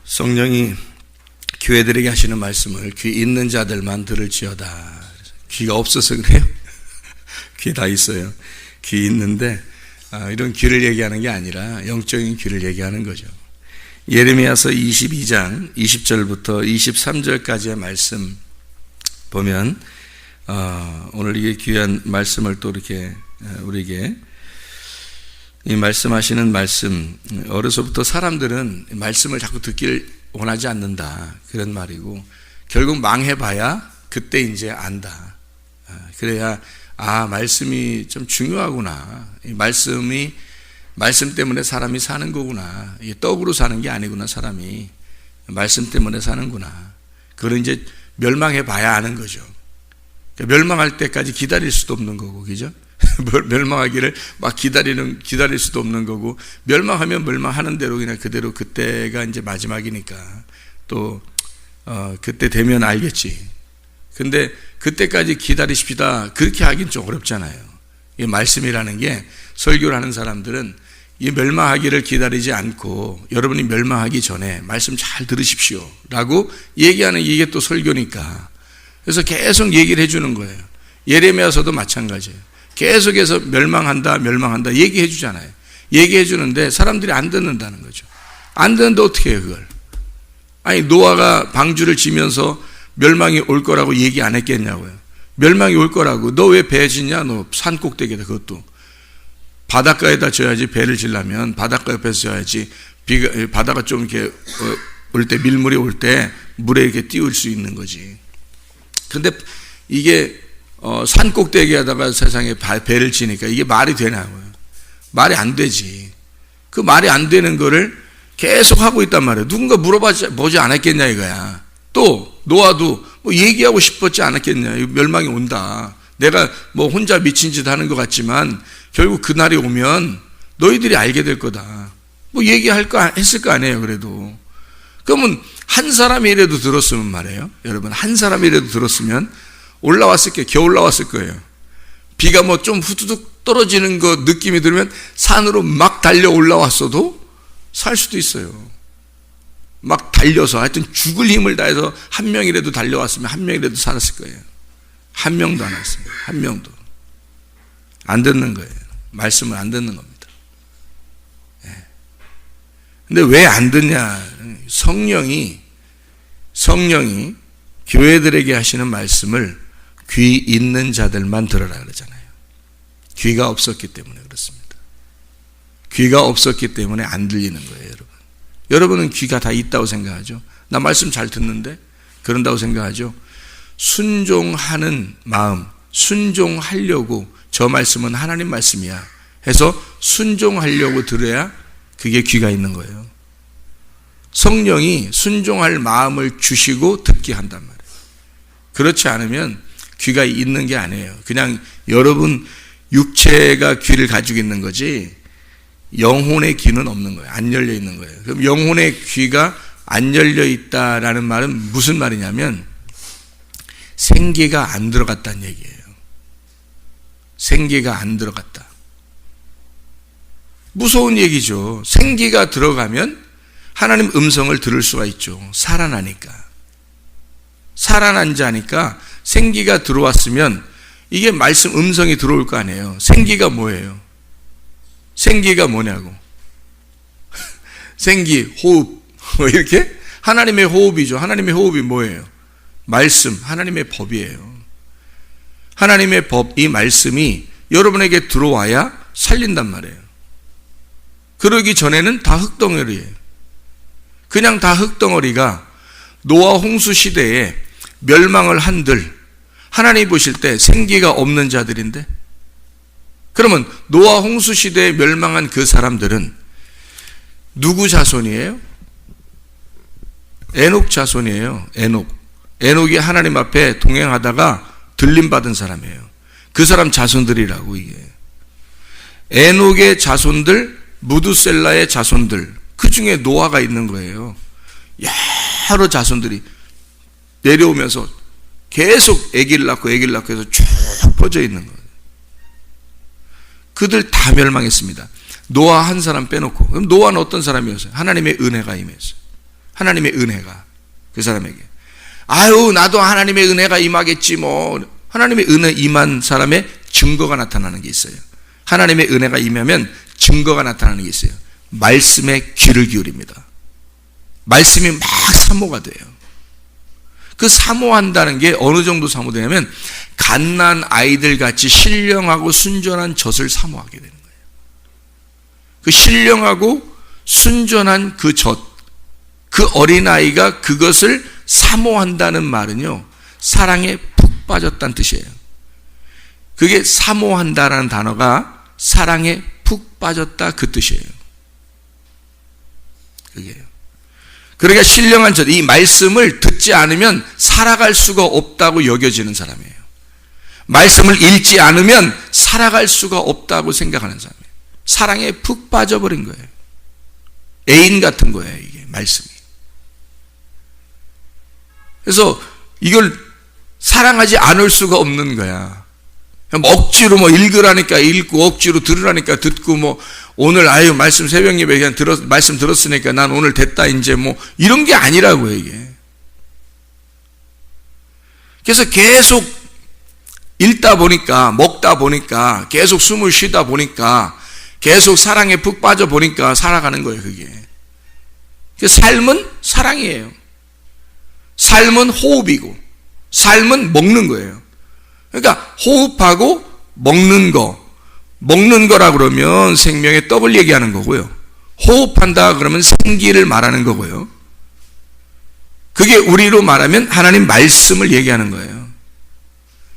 성령이 교회들에게 하시는 말씀을 귀 있는 자들만 들을지어다. 귀가 없어서 그래요? 귀 다 있어요. 귀 있는데 이런 귀를 얘기하는 게 아니라 영적인 귀를 얘기하는 거죠. 예레미야서 22장 20절부터 23절까지의 말씀 보면 오늘 이게 귀한 말씀을 또 이렇게 우리에게 이 말씀하시는 말씀, 어려서부터 사람들은 말씀을 자꾸 듣기를 원하지 않는다, 그런 말이고, 결국 망해봐야 그때 이제 안다. 그래야 말씀이 좀 중요하구나, 이 말씀 때문에 사람이 사는 거구나, 이게 떡으로 사는 게 아니구나, 사람이 말씀 때문에 사는구나, 그걸 이제 멸망해봐야 아는 거죠. 그러니까 멸망할 때까지 기다릴 수도 없는 거고, 그죠? 멸망하기를 막 기다릴 수도 없는 거고, 멸망하면 멸망하는 대로 그냥 그대로 그때가 이제 마지막이니까 또 그때 되면 알겠지. 근데 그때까지 기다리십시다, 그렇게 하긴 좀 어렵잖아요. 이 말씀이라는 게, 설교를 하는 사람들은 이 멸망하기를 기다리지 않고 여러분이 멸망하기 전에 말씀 잘 들으십시오 라고 얘기하는, 이게 또 설교니까. 그래서 계속 얘기를 해주는 거예요. 예레미야서도 마찬가지예요. 계속해서 멸망한다 얘기해 주잖아요. 얘기해 주는데 사람들이 안 듣는다는 거죠. 안 듣는데 어떻게 해요, 그걸? 아니, 노아가 방주를 지면서 멸망이 올 거라고 얘기 안 했겠냐고요. 멸망이 올 거라고. 너 왜 배 짓냐? 너 산 꼭대기에다, 그것도 바닷가에다 져야지. 배를 지려면 바닷가 옆에서 져야지. 바다가 좀 이렇게 올 때, 밀물이 올 때 물에 이렇게 띄울 수 있는 거지. 근데 이게 산 꼭대기에다가 세상에 배를 지니까 이게 말이 되냐고요. 말이 안 되지. 그 말이 안 되는 거를 계속 하고 있단 말이에요. 누군가 물어보지 않았겠냐 이거야. 또 노아도 뭐 얘기하고 싶었지 않았겠냐. 멸망이 온다. 내가 뭐 혼자 미친 짓 하는 것 같지만 결국 그날이 오면 너희들이 알게 될 거다. 뭐 했을 거 아니에요. 그래도 그러면 한 사람이라도 들었으면 말이에요. 여러분, 한 사람이라도 들었으면 겨우 올라왔을 거예요. 비가 뭐 좀 후두둑 떨어지는 거 느낌이 들면 산으로 막 달려 올라왔어도 살 수도 있어요. 막 달려서 하여튼 죽을 힘을 다해서 한 명이라도 달려왔으면 한 명이라도 살았을 거예요. 한 명도 안 왔습니다. 한 명도. 안 듣는 거예요. 말씀을 안 듣는 겁니다. 근데 왜 안 듣냐? 성령이 교회들에게 하시는 말씀을 귀 있는 자들만 들으라 그러잖아요. 귀가 없었기 때문에 그렇습니다. 귀가 없었기 때문에 안 들리는 거예요, 여러분. 여러분은 귀가 다 있다고 생각하죠? 나 말씀 잘 듣는데? 그런다고 생각하죠? 순종하는 마음, 순종하려고, 저 말씀은 하나님 말씀이야 해서 순종하려고 들어야 그게 귀가 있는 거예요. 성령이 순종할 마음을 주시고 듣게 한단 말이에요. 그렇지 않으면 귀가 있는 게 아니에요. 그냥 여러분 육체가 귀를 가지고 있는 거지 영혼의 귀는 없는 거예요. 안 열려 있는 거예요. 그럼 영혼의 귀가 안 열려 있다라는 말은 무슨 말이냐면 생기가 안 들어갔다는 얘기예요. 생기가 안 들어갔다. 무서운 얘기죠. 생기가 들어가면 하나님 음성을 들을 수가 있죠. 살아나니까. 살아난 자니까 생기가 들어왔으면 이게 말씀 음성이 들어올 거 아니에요. 생기가 뭐예요? 생기가 뭐냐고. 생기, 호흡, 이렇게? 하나님의 호흡이죠. 하나님의 호흡이 뭐예요? 말씀, 하나님의 법이에요. 하나님의 법, 이 말씀이 여러분에게 들어와야 살린단 말이에요. 그러기 전에는 다 흙덩어리예요. 그냥 다 흙덩어리가 노아 홍수 시대에 멸망을 한들 하나님 보실 때 생기가 없는 자들인데, 그러면 노아 홍수 시대에 멸망한 그 사람들은 누구 자손이에요? 에녹 자손이에요. 에녹이 하나님 앞에 동행하다가 들림받은 사람이에요. 그 사람 자손들이라고. 이게 에녹의 자손들, 무두셀라의 자손들, 그 중에 노아가 있는 거예요. 여러 자손들이 내려오면서 계속 아기를 낳고 해서 쭉 퍼져 있는 거예요. 그들 다 멸망했습니다. 노아 한 사람 빼놓고. 그럼 노아는 어떤 사람이었어요? 하나님의 은혜가 임했어요. 하나님의 은혜가 그 사람에게. 아유, 나도 하나님의 은혜가 임하겠지 뭐. 하나님의 은혜 임한 사람의 증거가 나타나는 게 있어요. 하나님의 은혜가 임하면 증거가 나타나는 게 있어요. 말씀에 귀를 기울입니다. 말씀이 막 사모가 돼요. 그 사모한다는 게 어느 정도 사모되냐면 갓난 아이들 같이 신령하고 순전한 젖을 사모하게 되는 거예요. 그 신령하고 순전한 그 젖, 그 어린아이가 그것을 사모한다는 말은요, 사랑에 푹 빠졌다는 뜻이에요. 그게 사모한다라는 단어가 사랑에 푹 빠졌다 그 뜻이에요. 그게요. 그러니까 신령한 젖, 이 말씀을 듣지 않으면 살아갈 수가 없다고 여겨지는 사람이에요. 말씀을 읽지 않으면 살아갈 수가 없다고 생각하는 사람이에요. 사랑에 푹 빠져버린 거예요. 애인 같은 거예요, 이게 말씀이. 그래서 이걸 사랑하지 않을 수가 없는 거야. 억지로 뭐 읽으라니까 읽고 억지로 들으라니까 듣고 뭐 오늘 아유 말씀 새벽 예배 그냥 말씀 들었으니까 난 오늘 됐다 이제 뭐 이런 게 아니라고요, 이게. 그래서 계속 읽다 보니까 먹다 보니까 계속 숨을 쉬다 보니까 계속 사랑에 푹 빠져 보니까 살아가는 거예요, 그게. 삶은 사랑이에요. 삶은 호흡이고 삶은 먹는 거예요. 그러니까 호흡하고 먹는 거라 그러면 생명의 떡을 얘기하는 거고요. 호흡한다 그러면 생기를 말하는 거고요. 그게 우리로 말하면 하나님 말씀을 얘기하는 거예요.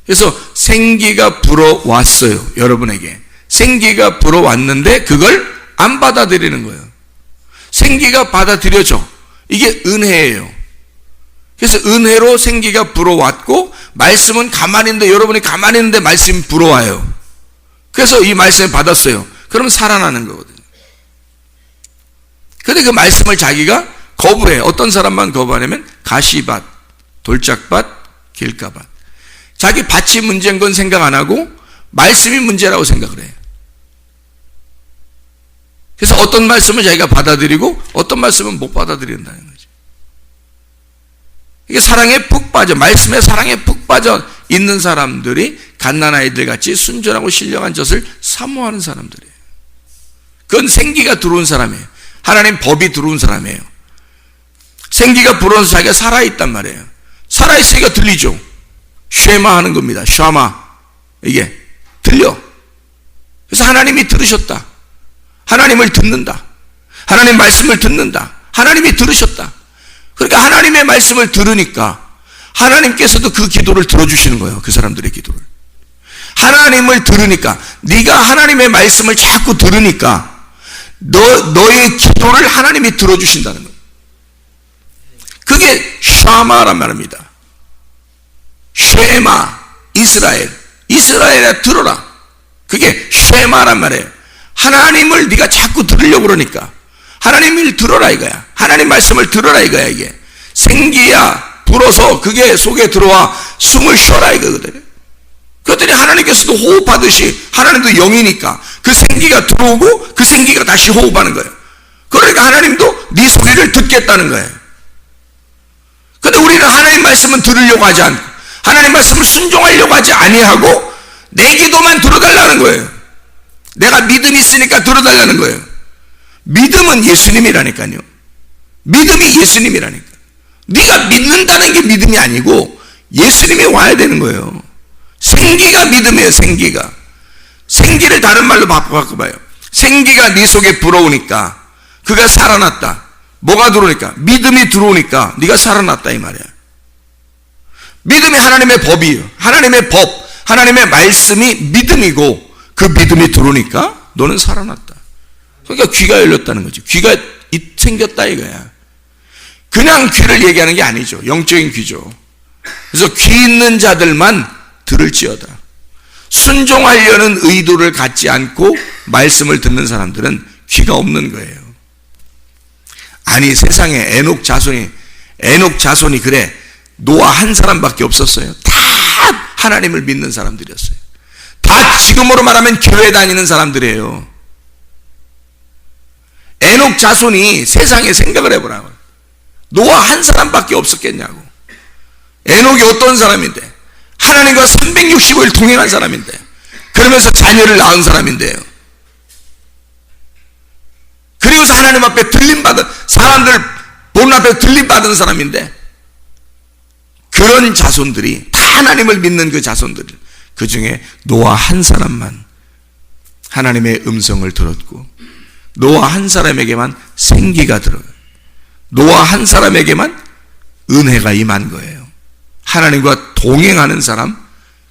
그래서 생기가 불어왔어요, 여러분에게. 생기가 불어왔는데 그걸 안 받아들이는 거예요. 생기가 받아들여져. 이게 은혜예요. 그래서 은혜로 생기가 불어왔고 말씀은 가만히 있는데, 여러분이 가만히 있는데 말씀이 불어와요. 그래서 이 말씀을 받았어요. 그러면 살아나는 거거든요. 근데 그 말씀을 자기가 거부해요. 어떤 사람만 거부하냐면 가시밭, 돌짝밭, 길가밭. 자기 밭이 문제인 건 생각 안 하고 말씀이 문제라고 생각을 해요. 그래서 어떤 말씀을 자기가 받아들이고 어떤 말씀은 못 받아들인다는 거죠. 이게 사랑에 푹 빠져, 말씀에 사랑에 푹 빠져 있는 사람들이 갓난아이들 같이 순전하고 신령한 젖을 사모하는 사람들이에요. 그건 생기가 들어온 사람이에요. 하나님 법이 들어온 사람이에요. 생기가 불어서 자기가 살아있단 말이에요. 살아있으니까 들리죠. 쉐마 하는 겁니다. 샤마. 이게 들려. 그래서 하나님이 들으셨다. 하나님을 듣는다. 하나님 말씀을 듣는다. 하나님이 들으셨다. 그러니까 하나님의 말씀을 들으니까 하나님께서도 그 기도를 들어주시는 거예요. 그 사람들의 기도를. 하나님을 들으니까, 네가 하나님의 말씀을 자꾸 들으니까 너의 기도를 하나님이 들어주신다는 거예요. 그게 샤마란 말입니다. 쉐마, 이스라엘아 들어라. 그게 쉐마란 말이에요. 하나님을 네가 자꾸 들으려고 그러니까 하나님을 들어라 이거야. 하나님 말씀을 들어라 이거야. 이게 생기야 불어서 그게 속에 들어와 숨을 쉬어라 이거거든요. 그랬더니 하나님께서도 호흡하듯이, 하나님도 영이니까 그 생기가 들어오고 그 생기가 다시 호흡하는 거예요. 그러니까 하나님도 네 소리를 듣겠다는 거예요. 근데 우리는 하나님 말씀은 들으려고 하지 않고 하나님 말씀을 순종하려고 하지 아니하고 내 기도만 들어달라는 거예요. 내가 믿음이 있으니까 들어달라는 거예요. 믿음은 예수님이라니까요. 믿음이 예수님이라니까. 네가 믿는다는 게 믿음이 아니고 예수님이 와야 되는 거예요. 생기가 믿음이에요. 생기를 다른 말로 바꿔봐요. 생기가 네 속에 불어오니까 그가 살아났다. 뭐가 들어오니까? 믿음이 들어오니까 네가 살아났다 이 말이야. 믿음이 하나님의 법이에요. 하나님의 법, 하나님의 말씀이 믿음이고 그 믿음이 들어오니까 너는 살아났다. 그러니까 귀가 열렸다는 거죠. 귀가 생겼다 이거야. 그냥 귀를 얘기하는 게 아니죠. 영적인 귀죠. 그래서 귀 있는 자들만 들을지어다. 순종하려는 의도를 갖지 않고 말씀을 듣는 사람들은 귀가 없는 거예요. 아니 세상에 에녹 자손이 그래 노아 한 사람밖에 없었어요. 다 하나님을 믿는 사람들이었어요. 다 지금으로 말하면 교회 다니는 사람들이에요. 에녹 자손이 세상에 생각을 해보라고. 노아 한 사람밖에 없었겠냐고. 에녹이 어떤 사람인데, 하나님과 365일 동행한 사람인데, 그러면서 자녀를 낳은 사람인데요. 그리고서 하나님 앞에 들림받은, 사람들 보는 앞에 들림받은 사람인데, 그런 자손들이 다 하나님을 믿는 그 자손들, 그 중에 노아 한 사람만 하나님의 음성을 들었고, 노아 한 사람에게만 생기가 들어요. 노아 한 사람에게만 은혜가 임한 거예요. 하나님과 동행하는 사람,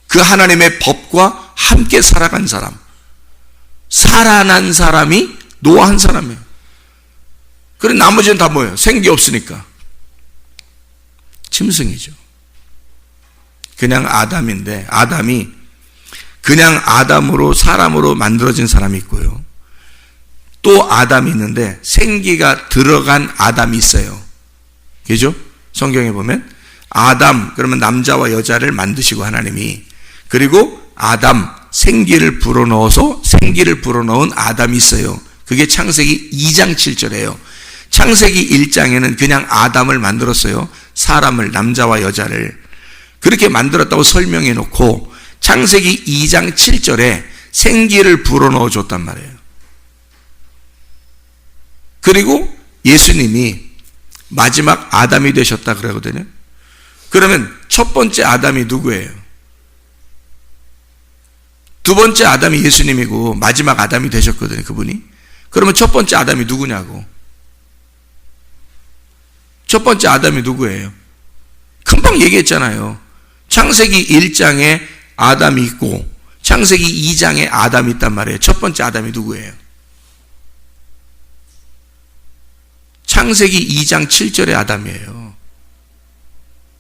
그 하나님의 법과 함께 살아간 사람, 살아난 사람이 노아 한 사람이에요. 그래 나머지는 다 뭐예요? 생기 없으니까 짐승이죠. 그냥 아담인데, 아담이 그냥 아담으로 사람으로 만들어진 사람이 있고요, 또 아담이 있는데 생기가 들어간 아담이 있어요. 그죠? 성경에 보면 아담, 그러면 남자와 여자를 만드시고 하나님이, 그리고 아담, 생기를 불어넣어서 생기를 불어넣은 아담이 있어요. 그게 창세기 2장 7절이에요. 창세기 1장에는 그냥 아담을 만들었어요. 사람을, 남자와 여자를 그렇게 만들었다고 설명해 놓고 창세기 2장 7절에 생기를 불어넣어 줬단 말이에요. 그리고 예수님이 마지막 아담이 되셨다 그러거든요. 그러면 첫 번째 아담이 누구예요? 두 번째 아담이 예수님이고 마지막 아담이 되셨거든요, 그분이. 그러면 첫 번째 아담이 누구냐고. 첫 번째 아담이 누구예요? 금방 얘기했잖아요. 창세기 1장에 아담이 있고 창세기 2장에 아담이 있단 말이에요. 첫 번째 아담이 누구예요? 창세기 2장 7절의 아담이에요.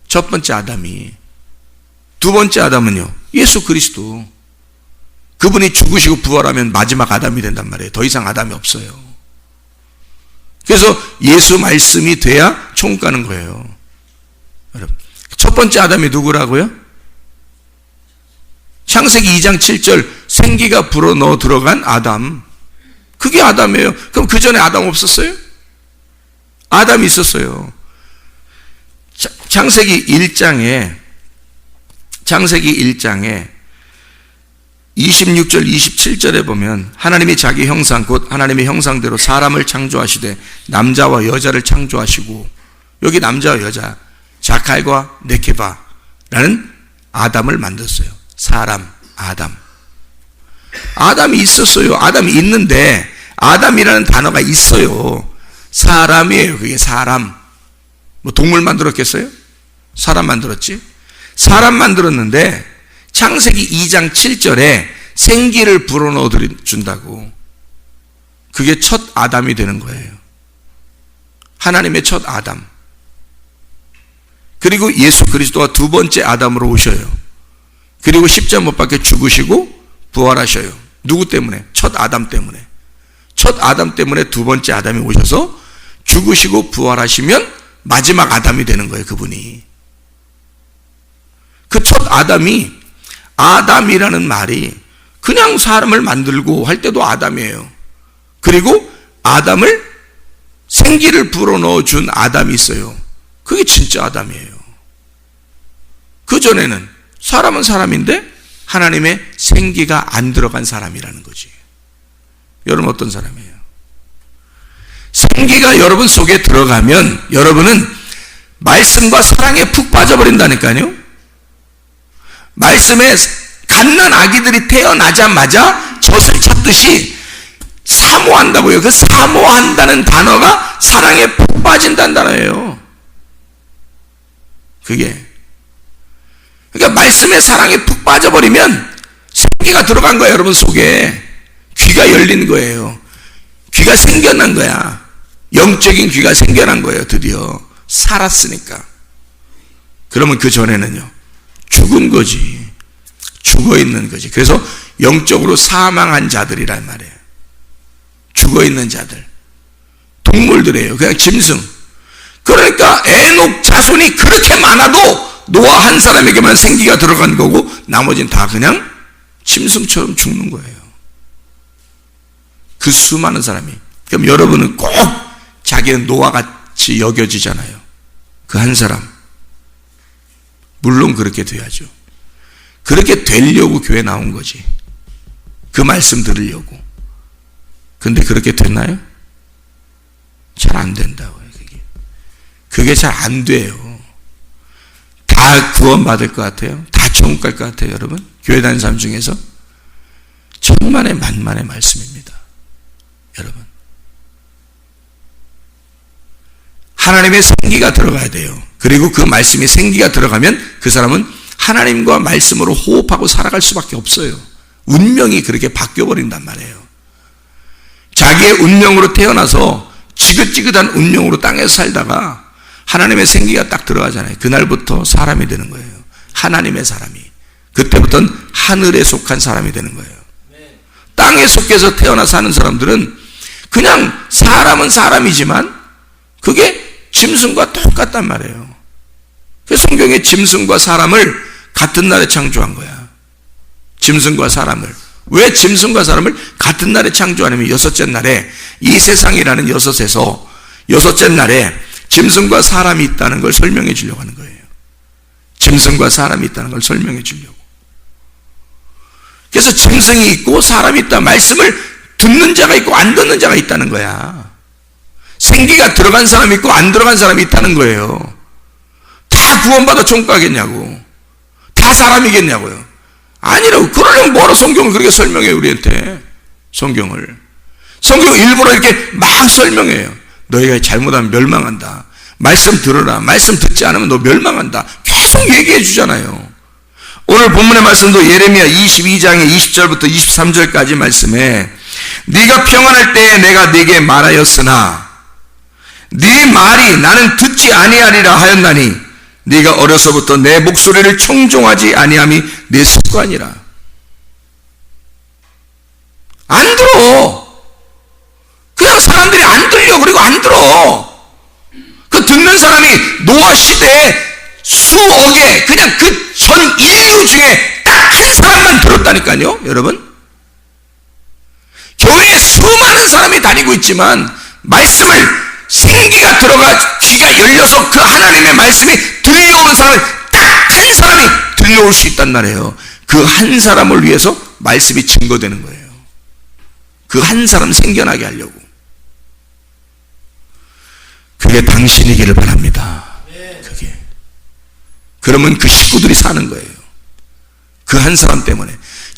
첫 번째 아담이. 두 번째 아담은요, 예수 그리스도. 그분이 죽으시고 부활하면 마지막 아담이 된단 말이에요. 더 이상 아담이 없어요. 그래서 예수 말씀이 돼야 천국 가는 거예요. 여러분, 첫 번째 아담이 누구라고요? 창세기 2장 7절 생기가 불어넣어 들어간 아담. 그게 아담이에요. 그럼 그 전에 아담 없었어요? 아담이 있었어요. 창세기 1장에 26절 27절에 보면 하나님이 자기 형상 곧 하나님의 형상대로 사람을 창조하시되 남자와 여자를 창조하시고, 여기 남자와 여자, 자칼과 네케바라는 아담을 만들었어요. 사람, 아담. 아담이 있었어요. 아담이 있는데 아담이라는 단어가 있어요. 사람이에요. 그게 사람. 뭐 동물 만들었겠어요? 사람 만들었지? 사람 만들었는데 창세기 2장 7절에 생기를 불어넣어 준다고. 그게 첫 아담이 되는 거예요. 하나님의 첫 아담. 그리고 예수 그리스도가 두 번째 아담으로 오셔요. 그리고 십자가 못 박혀 죽으시고 부활하셔요. 누구 때문에? 첫 아담 때문에. 첫 아담 때문에 두 번째 아담이 오셔서 죽으시고 부활하시면 마지막 아담이 되는 거예요, 그분이. 그 첫 아담이, 아담이라는 말이 그냥 사람을 만들고 할 때도 아담이에요. 그리고 아담을, 생기를 불어넣어 준 아담이 있어요. 그게 진짜 아담이에요. 그 전에는 사람은 사람인데 하나님의 생기가 안 들어간 사람이라는 거지. 여러분 어떤 사람이에요? 생기가 여러분 속에 들어가면 여러분은 말씀과 사랑에 푹 빠져버린다니까요. 말씀에 갓난 아기들이 태어나자마자 젖을 찾듯이 사모한다고요. 그 사모한다는 단어가 사랑에 푹 빠진다는 단어예요. 그게. 그러니까 말씀에 사랑에 푹 빠져버리면 생기가 들어간 거예요, 여러분 속에. 귀가 열린 거예요. 귀가 생겨난 거야. 영적인 귀가 생겨난 거예요, 드디어. 살았으니까. 그러면 그 전에는요, 죽은 거지. 죽어 있는 거지. 그래서 영적으로 사망한 자들이란 말이에요. 죽어 있는 자들. 동물들이에요. 그냥 짐승. 그러니까 에녹 자손이 그렇게 많아도 노아 한 사람에게만 생기가 들어간 거고 나머지는 다 그냥 짐승처럼 죽는 거예요. 그 수많은 사람이. 그럼 여러분은 꼭 자기는 노아같이 여겨지잖아요. 그 한 사람. 물론 그렇게 돼야죠. 그렇게 되려고 교회 나온 거지. 그 말씀 들으려고. 근데 그렇게 됐나요? 잘 안 된다고요, 그게. 그게 잘 안 돼요. 다 구원받을 것 같아요? 다 천국 갈 것 같아요, 여러분? 교회 다니는 사람 중에서? 천만의 만만의 말씀입니다. 여러분. 하나님의 생기가 들어가야 돼요. 그리고 그 말씀이 생기가 들어가면 그 사람은 하나님과 말씀으로 호흡하고 살아갈 수밖에 없어요. 운명이 그렇게 바뀌어버린단 말이에요. 자기의 운명으로 태어나서 지긋지긋한 운명으로 땅에서 살다가 하나님의 생기가 딱 들어가잖아요. 그날부터 사람이 되는 거예요. 하나님의 사람이. 그때부터는 하늘에 속한 사람이 되는 거예요. 땅에 속해서 태어나 사는 사람들은 그냥 사람은 사람이지만 그게 짐승과 똑같단 말이에요. 그래서 성경에 짐승과 사람을 같은 날에 창조한 거야. 짐승과 사람을. 왜 짐승과 사람을 같은 날에 창조하냐면 여섯째 날에 이 세상이라는 여섯에서 여섯째 날에 짐승과 사람이 있다는 걸 설명해 주려고 하는 거예요. 짐승과 사람이 있다는 걸 설명해 주려고. 그래서 짐승이 있고 사람이 있다. 말씀을 듣는 자가 있고 안 듣는 자가 있다는 거야. 생기가 들어간 사람이 있고 안 들어간 사람이 있다는 거예요. 다 구원받아 천국 가겠냐고. 다 사람이겠냐고요. 아니라고. 그러려면 뭐로 성경을 그렇게 설명해 우리한테. 성경을 일부러 이렇게 막 설명해요. 너희가 잘못하면 멸망한다. 말씀 들어라. 말씀 듣지 않으면 너 멸망한다. 계속 얘기해 주잖아요. 오늘 본문의 말씀도 예레미야 22장의 20절부터 23절까지 말씀에 네가 평안할 때에 내가 네게 말하였으나 네 말이 나는 듣지 아니하리라 하였나니 네가 어려서부터 내 목소리를 청종하지 아니함이 네 습관이라. 안 들어. 그냥 사람들이 안 들려. 그리고 안 들어. 그 듣는 사람이 노아 시대에 수억의 그냥 그 전 인류 중에 딱 한 사람만 들었다니까요, 여러분. 교회에 수많은 사람이 다니고 있지만 말씀을 생기가 들어가 귀가 열려서 그 하나님의 말씀이 들려오는 사람이 딱 한 사람이 들려올 수 있단 말이에요. 그 한 사람을 위해서 말씀이 증거되는 거예요. 그 한 사람 생겨나게 하려고. 그게 당신이기를 바랍니다. 그게. 그러면 그 식구들이 사는 거예요. 그 한 사람 때문에.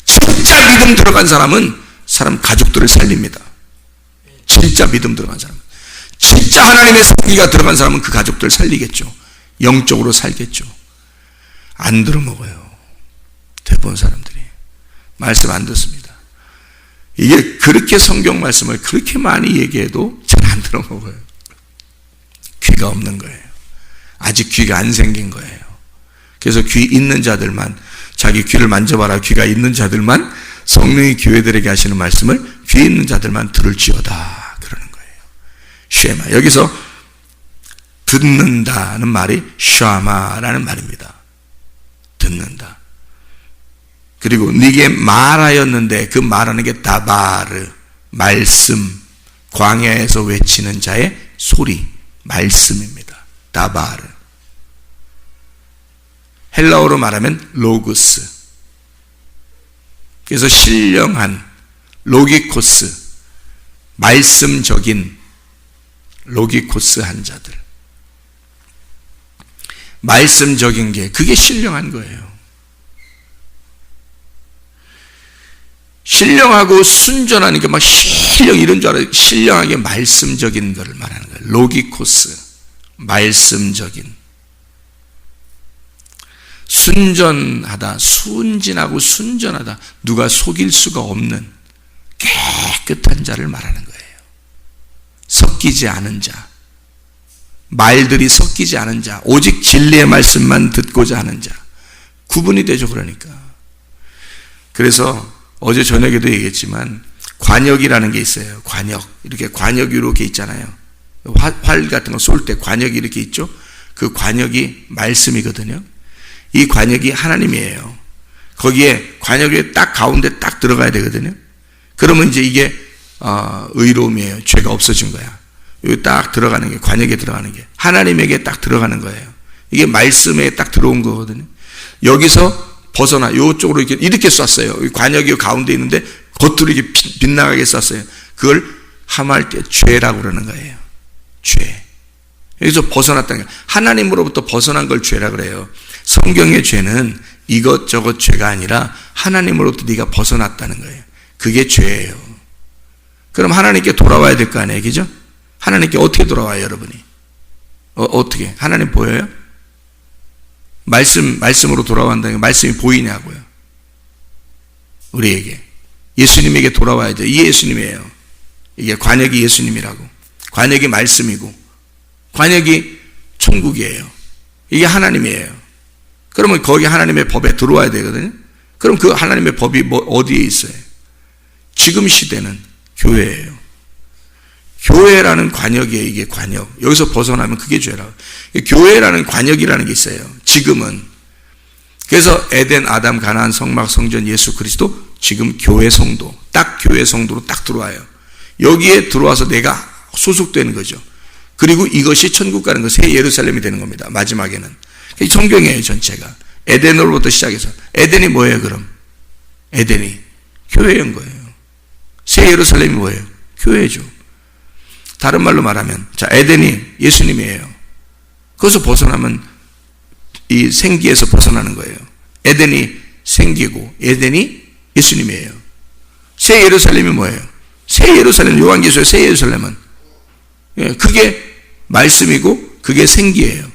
진짜 믿음 들어간 사람은 사람 가족들을 살립니다. 진짜 믿음 들어간 사람은. 진짜 하나님의 생기가 들어간 사람은 그 가족들을 살리겠죠. 영적으로 살겠죠. 안 들어먹어요. 대부분 사람들이. 말씀 안 듣습니다. 이게 그렇게 성경 말씀을 그렇게 많이 얘기해도 잘 안 들어먹어요. 귀가 없는 거예요. 아직 귀가 안 생긴 거예요. 그래서 귀 있는 자들만, 자기 귀를 만져봐라. 귀가 있는 자들만 성령이 교회들에게 하시는 말씀을 귀 있는 자들만 들을지어다. 그러는 거예요. 쉐마. 여기서 듣는다는 말이 샤마라는 말입니다. 듣는다. 그리고 네게 말하였는데 그 말하는 게 다바르, 말씀, 광야에서 외치는 자의 소리, 말씀입니다. 다바르. 헬라어로 말하면 로그스. 그래서 신령한, 로기코스, 말씀적인 로기코스한 자들. 말씀적인 게 그게 신령한 거예요. 신령하고 순전하니까 막 신령 이런 줄 알아요. 신령하게 말씀적인 것을 말하는 거예요. 로기코스, 말씀적인. 순전하다, 순진하고 순전하다. 누가 속일 수가 없는 깨끗한 자를 말하는 거예요. 섞이지 않은 자. 말들이 섞이지 않은 자. 오직 진리의 말씀만 듣고자 하는 자. 구분이 되죠, 그러니까. 그래서 어제 저녁에도 얘기했지만 관역이라는 게 있어요. 관역. 이렇게 관역이 이렇게 있잖아요. 활 같은 거 쏠 때 관역이 이렇게 있죠. 그 관역이 말씀이거든요. 이 관역이 하나님이에요. 거기에 관역에 딱 가운데 딱 들어가야 되거든요. 그러면 이제 이게 의로움이에요. 죄가 없어진 거야. 여기 딱 들어가는 게, 관역에 들어가는 게, 하나님에게 딱 들어가는 거예요. 이게 말씀에 딱 들어온 거거든요. 여기서 벗어나, 이쪽으로 이렇게 쐈어요. 관역이 가운데 있는데, 겉으로 이렇게 빗나가게 쐈어요. 그걸 하말 때 죄라고 그러는 거예요. 죄. 여기서 벗어났다는 거예요. 하나님으로부터 벗어난 걸 죄라 그래요. 성경의 죄는 이것저것 죄가 아니라 하나님으로부터 네가 벗어났다는 거예요. 그게 죄예요. 그럼 하나님께 돌아와야 될 거 아니에요, 그죠? 하나님께 어떻게 돌아와요, 여러분이? 어떻게? 하나님 보여요? 말씀으로 돌아간다는 게 말씀이 보이냐고요. 우리에게. 예수님에게 돌아와야 돼요. 이 예수님이에요. 이게 관역이 예수님이라고. 관역이 말씀이고, 관역이 천국이에요. 이게 하나님이에요. 그러면 거기 하나님의 법에 들어와야 되거든요. 그럼 그 하나님의 법이 어디에 있어요? 지금 시대는 교회예요. 교회라는 관역이에요. 이게 관역. 여기서 벗어나면 그게 죄라고. 교회라는 관역이라는 게 있어요. 지금은. 그래서 에덴, 아담, 가나안, 성막, 성전, 예수 그리스도, 지금 교회 성도, 딱 교회 성도로 딱 들어와요. 여기에 들어와서 내가 소속되는 거죠. 그리고 이것이 천국 가는 거, 새 예루살렘이 되는 겁니다. 마지막에는. 성경이에요, 전체가. 에덴으로부터 시작해서. 에덴이 뭐예요, 그럼? 에덴이 교회인 거예요. 새 예루살렘이 뭐예요? 교회죠. 다른 말로 말하면, 자, 에덴이 예수님이에요. 거기서 벗어나면 이 생기에서 벗어나는 거예요. 에덴이 생기고, 에덴이 예수님이에요. 새 예루살렘이 뭐예요? 새 예루살렘, 요한계시의 새 예루살렘은, 그게 말씀이고, 그게 생기예요.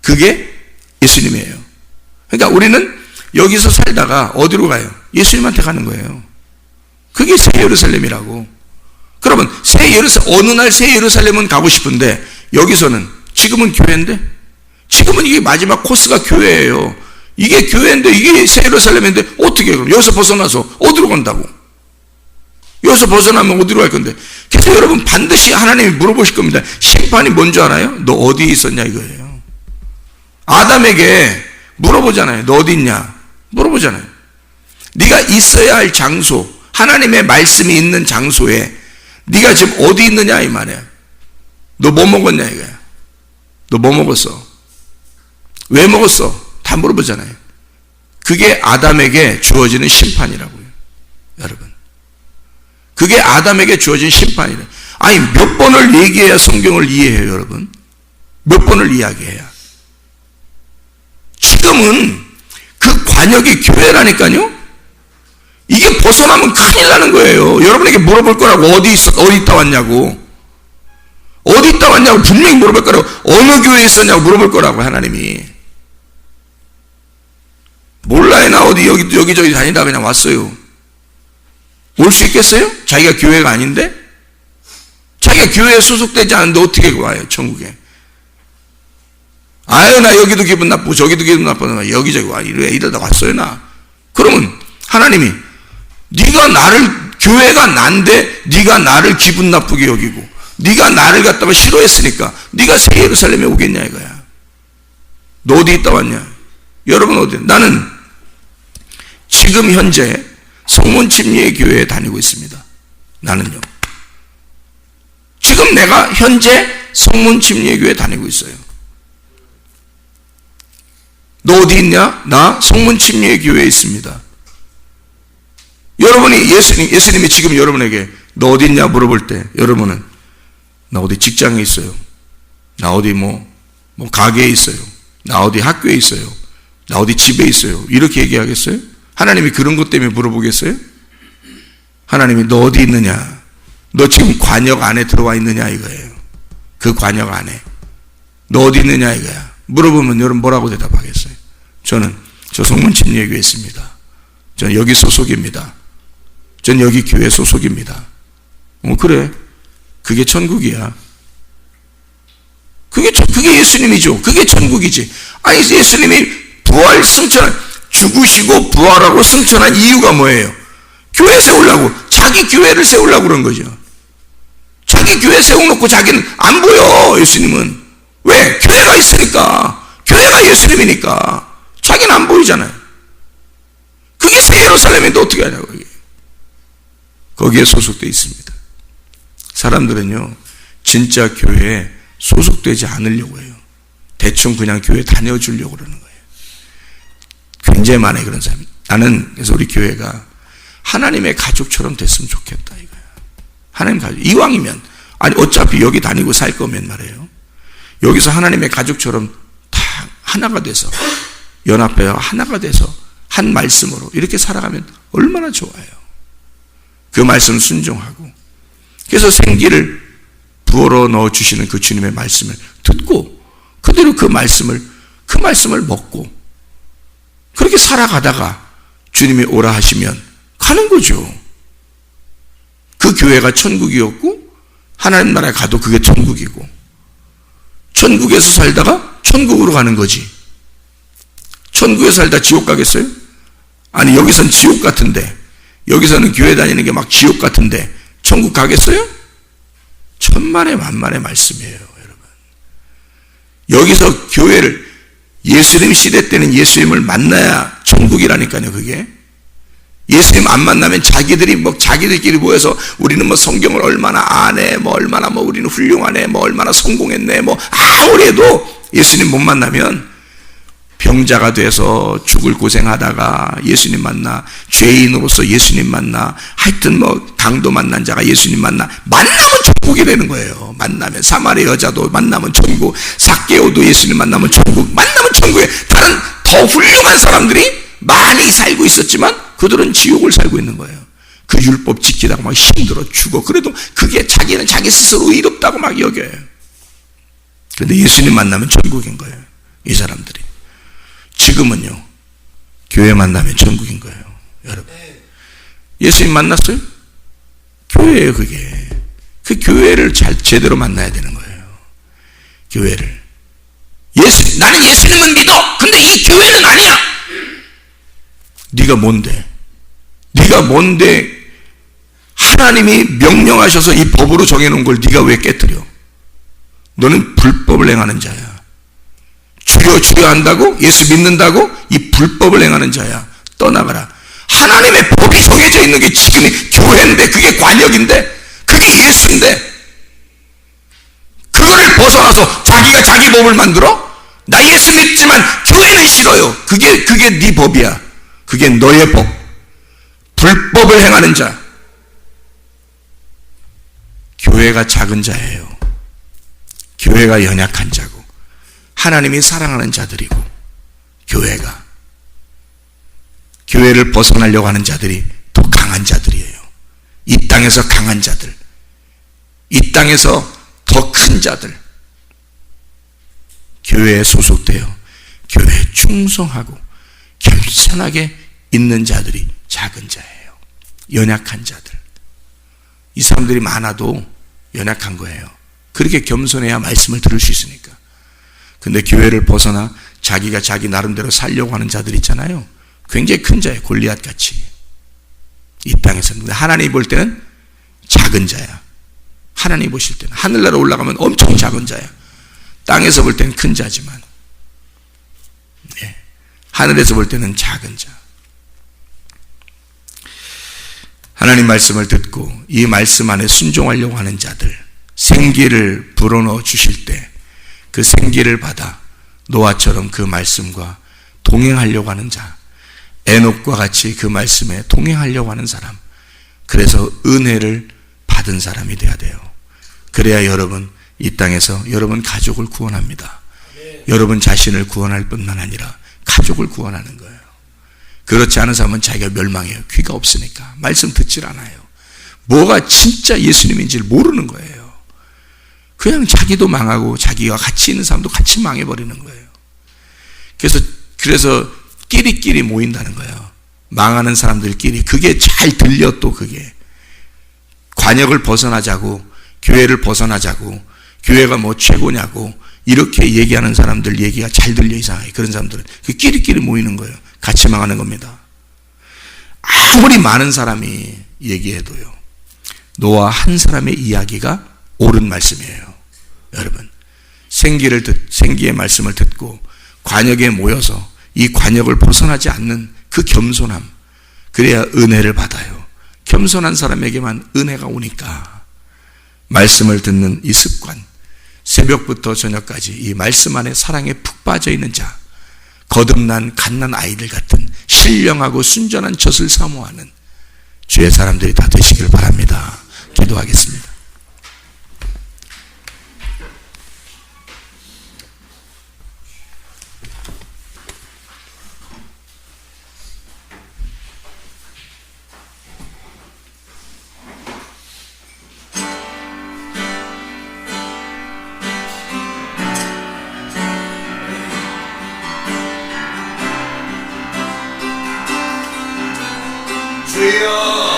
그게 예수님이에요. 그러니까 우리는 여기서 살다가 어디로 가요? 예수님한테 가는 거예요. 그게 새 예루살렘이라고. 그러면 어느 날 새 예루살렘은 가고 싶은데, 여기서는 지금은 교회인데, 지금은 이게 마지막 코스가 교회예요. 이게 교회인데, 이게 새 예루살렘인데, 어떻게 그럼 여기서 벗어나서 어디로 간다고? 여기서 벗어나면 어디로 갈 건데? 그래서 여러분 반드시 하나님이 물어보실 겁니다. 심판이 뭔지 알아요? 너 어디에 있었냐 이거예요. 아담에게 물어보잖아요. 너 어디 있냐? 물어보잖아요. 네가 있어야 할 장소, 하나님의 말씀이 있는 장소에 네가 지금 어디 있느냐 이 말이야. 너 뭐 먹었냐 이거야. 너 뭐 먹었어? 왜 먹었어? 다 물어보잖아요. 그게 아담에게 주어지는 심판이라고요. 여러분. 그게 아담에게 주어진 심판이래. 아니 몇 번을 얘기해야 성경을 이해해요, 여러분? 몇 번을 이야기해야. 지금은 그 관역이 교회라니까요. 이게 벗어나면 큰일 나는 거예요. 여러분에게 물어볼 거라고. 어디 있다 왔냐고. 어디 있다 왔냐고 분명히 물어볼 거라고. 어느 교회에 있었냐고 물어볼 거라고, 하나님이. 몰라요. 나 어디 여기저기 다니다 그냥 왔어요. 올 수 있겠어요? 자기가 교회가 아닌데? 자기가 교회에 소속되지 않은데 어떻게 와요, 천국에? 아유, 나 여기도 기분 나쁘고 저기도 기분 나쁘고 여기저기 와. 이러다 왔어요, 나. 그러면 하나님이 네가 나를, 교회가 난데 네가 나를 기분 나쁘게 여기고 네가 나를 갖다가 싫어했으니까 네가 새 예루살렘에 오겠냐 이거야. 너 어디 있다 왔냐? 여러분 어디? 나는 지금 현재 성문침례의 교회에 다니고 있습니다. 나는요. 지금 내가 현재 성문침례의 교회에 다니고 있어요. 너 어디 있냐? 나 성문침례의 교회에 있습니다. 여러분이 예수님이 지금 여러분에게 너 어디 있냐 물어볼 때 여러분은 나 어디 직장에 있어요. 나 어디 뭐 가게에 있어요. 나 어디 학교에 있어요. 나 어디 집에 있어요. 이렇게 얘기하겠어요? 하나님이 그런 것 때문에 물어보겠어요? 하나님이 너 어디 있느냐? 너 지금 관역 안에 들어와 있느냐 이거예요. 그 관역 안에. 너 어디 있느냐 이거야. 물어보면 여러분 뭐라고 대답하겠어요? 저는 저 성문침례교회에 있습니다. 저는 여기 소속입니다. 저는 여기 교회 소속입니다. 그래. 그게 천국이야. 그게 예수님이죠. 그게 천국이지. 아니 예수님이 부활 승천한, 죽으시고 부활하고 승천한 이유가 뭐예요? 교회 세우려고, 자기 교회를 세우려고 그런 거죠. 자기 교회 세워놓고 자기는 안 보여. 예수님은 왜? 교회가 있으니까. 교회가 예수님이니까 자기는 안 보이잖아요. 그게 새 예루살렘인데 어떻게 하냐고. 거기에 소속되어 있습니다. 사람들은요, 진짜 교회에 소속되지 않으려고 해요. 대충 그냥 교회 다녀주려고 그러는 거예요. 굉장히 많아요, 그런 사람이. 나는 그래서 우리 교회가 하나님의 가족처럼 됐으면 좋겠다 이거야. 하나님 가족. 이왕이면 아니 어차피 여기 다니고 살 거면 말이에요. 여기서 하나님의 가족처럼 다 하나가 돼서 연합해요. 하나가 돼서 한 말씀으로 이렇게 살아가면 얼마나 좋아요. 그 말씀을 순종하고 그래서 생기를 부어러 넣어주시는 그 주님의 말씀을 듣고 그대로 그 말씀을 먹고 그렇게 살아가다가 주님이 오라 하시면 가는 거죠. 그 교회가 천국이었고 하나님 나라에 가도 그게 천국이고 천국에서 살다가 천국으로 가는 거지. 천국에서 살다 지옥 가겠어요? 아니 여기선 지옥 같은데 여기서는 교회 다니는 게 막 지옥 같은데 천국 가겠어요? 천만의 만만의 말씀이에요, 여러분. 여기서 교회를 예수님 시대 때는 예수님을 만나야 천국이라니까요, 그게. 예수님 안 만나면 자기들끼리 모여서 우리는 뭐 성경을 얼마나 아네, 뭐 얼마나 뭐 우리는 훌륭하네, 뭐 얼마나 성공했네, 뭐 아무리 해도 예수님 못 만나면 병자가 돼서 죽을 고생하다가 예수님 만나, 죄인으로서 예수님 만나, 하여튼 뭐 강도 만난 자가 예수님 만나면 천국이 되는 거예요. 만나면 사마리 여자도 만나면 천국, 삭개오도 예수님 만나면 천국, 만나면 천국에 다른 더 훌륭한 사람들이 많이 살고 있었지만 그들은 지옥을 살고 있는 거예요. 그 율법 지키다가 막 힘들어 죽어. 그래도 그게 자기는 자기 스스로 의롭다고 막 여겨요. 그런데 예수님 만나면 천국인 거예요, 이 사람들이. 지금은요, 교회 만나면 천국인 거예요, 여러분. 예수님 만났어요? 교회예요, 그게. 그 교회를 제대로 만나야 되는 거예요. 교회를. 나는 예수님은 믿어. 근데 이 교회는 아니야. 네가 뭔데? 네가 뭔데? 하나님이 명령하셔서 이 법으로 정해놓은 걸 네가 왜 깨뜨려? 너는 불법을 행하는 자야. 주여 주여 한다고? 예수 믿는다고? 이 불법을 행하는 자야. 떠나가라. 하나님의 법이 정해져 있는 게 지금 교회인데, 그게 관역인데, 그게 예수인데, 그거를 벗어나서 자기가 자기 법을 만들어? 나 예수 믿지만 교회는 싫어요. 그게 네 법이야. 그게 너의 법. 불법을 행하는 자. 교회가 작은 자예요. 교회가 연약한 자고 하나님이 사랑하는 자들이고, 교회를 벗어나려고 하는 자들이 더 강한 자들이에요. 이 땅에서 강한 자들, 이 땅에서 더 큰 자들, 교회에 소속되어 교회에 충성하고 겸손하게 있는 자들이 작은 자예요. 연약한 자들. 이 사람들이 많아도 연약한 거예요. 그렇게 겸손해야 말씀을 들을 수 있으니까. 근데 교회를 벗어나 자기가 자기 나름대로 살려고 하는 자들 있잖아요. 굉장히 큰 자예요. 골리앗 같이. 이 땅에서는. 근데 하나님이 볼 때는 작은 자야. 하나님이 보실 때는. 하늘나라 올라가면 엄청 작은 자야. 땅에서 볼 때는 큰 자지만, 네. 하늘에서 볼 때는 작은 자. 하나님 말씀을 듣고 이 말씀 안에 순종하려고 하는 자들, 생기를 불어넣어 주실 때 그 생기를 받아 노아처럼 그 말씀과 동행하려고 하는 자, 에녹과 같이 그 말씀에 동행하려고 하는 사람, 그래서 은혜를 받은 사람이 되어야 돼요. 그래야 여러분 이 땅에서 여러분 가족을 구원합니다. 여러분 자신을 구원할 뿐만 아니라 가족을 구원하는 거예요. 그렇지 않은 사람은 자기가 멸망해요. 귀가 없으니까 말씀 듣질 않아요. 뭐가 진짜 예수님인지를 모르는 거예요. 그냥 자기도 망하고 자기와 같이 있는 사람도 같이 망해버리는 거예요. 그래서 끼리끼리 모인다는 거예요. 망하는 사람들끼리. 그게 잘 들려. 또 그게 관역을 벗어나자고, 교회를 벗어나자고, 교회가 뭐 최고냐고 이렇게 얘기하는 사람들 얘기가 잘 들려. 이상하게 그런 사람들은 그 끼리끼리 모이는 거예요. 같이 망하는 겁니다. 아무리 많은 사람이 얘기해도요, 노아 한 사람의 이야기가 옳은 말씀이에요. 여러분, 생기의 말씀을 듣고 관역에 모여서 이 관역을 벗어나지 않는 그 겸손함, 그래야 은혜를 받아요. 겸손한 사람에게만 은혜가 오니까 말씀을 듣는 이 습관, 새벽부터 저녁까지 이 말씀 안에 사랑에 푹 빠져 있는 자, 거듭난 갓난 아이들 같은 신령하고 순전한 젖을 사모하는 주의 사람들이 다 되시길 바랍니다. 기도하겠습니다. 주여